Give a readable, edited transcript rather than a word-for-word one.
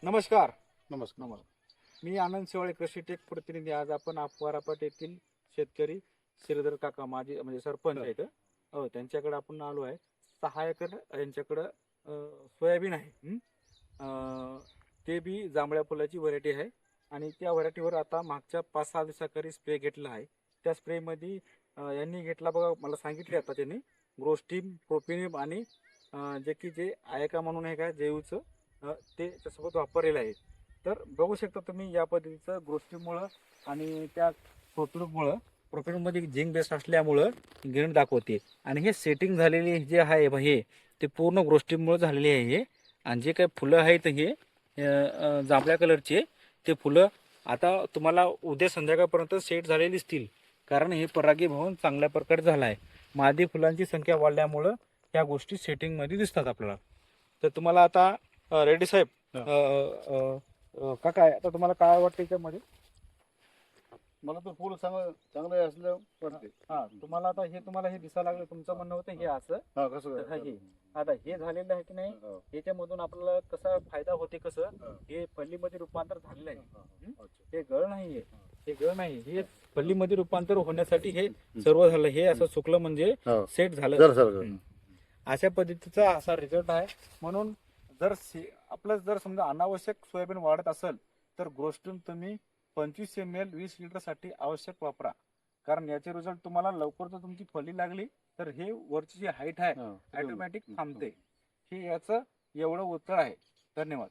नमस्कार. नमस्कार. मी आनंद शेवाळे कृषी टेक प्रतिनिधी. आज आपण वारापाट येथील शेतकरी श्रीधर काका माझे म्हणजे सरपंच आहेत. हो, त्यांच्याकडे आपण आलो आहे. 6 एकर यांच्याकडं सोयाबीन आहे. ते बी जांभळ्या फुलाची व्हरायटी आहे आणि त्या व्हरायटीवर आता मागच्या 5-6 दिवसाखाली स्प्रे घेतला आहे. त्या स्प्रेमध्ये यांनी घेतला बघा, मला सांगितले आता त्यांनी ग्रोस्टीम, प्रोपिनिम आणि जे आयका म्हणून आहे का जैवचं, ते त्यासोबत वापरलेलं आहे. तर बघू शकता तुम्ही या पद्धतीचं ग्रोस्टीमुळं आणि त्या प्रोपिनमध्ये झिंक बेस असल्यामुळं ग्रीन दाखवते. आणि हे सेटिंग झालेले जे आहे हे ते पूर्ण ग्रोस्टीमुळे झालेले आहे हे. आणि जे काही फुलं आहेत हे जांभळ्या कलरचे, ते फुलं आता तुम्हाला उद्या संध्याकाळपर्यंत सेट झालेली दिसतील. कारण हे परागीभवन चांगल्या प्रकारे झाला आहे. मादी फुलांची संख्या वाढल्यामुळं ह्या गोष्टी सेटिंगमध्ये दिसतात आपल्याला. तर तुम्हाला आता रेड्डी साहेब, काका आता तुम्हाला काय वाटतं त्यामध्ये? मला तर फुल चांगलं असलं वाटते. हा, तुम्हाला आता हे दिसायला लागलं, तुमचं म्हणणं होतं हे असं. हा, कसं तर काय? हे आता हे झालेलं आहे की नाही, हा, याच्यामधून आपल्याला कसा फायदा होते, कसं हा, हे फल्लीमध्ये रूपांतर झालेलं आहे. हा, अच्छा. हे गळ नाहीये, हे गळ नाही, हे फल्लीमध्ये रूपांतर होण्यासाठी हे सर्व झालं. हे असं सुकलं म्हणजे हा. सेट झालं. जर सर अशा पद्धतीचा असा रिझल्ट आहे. म्हणून आपलं जर समजा अनावश्यक सोयाबीन वाढत असेल तर ग्रोस्टीम तुम्ही 25 ml 20 लिटरसाठी आवश्यक वापरा. कारण याचे रिझल्ट तुम्हाला लवकर जर तुमची फली लागली तर हे वरची जी हाईट आहे ऑटोमॅटिक थांबते. हे याचं एवढं उत्तर आहे. धन्यवाद.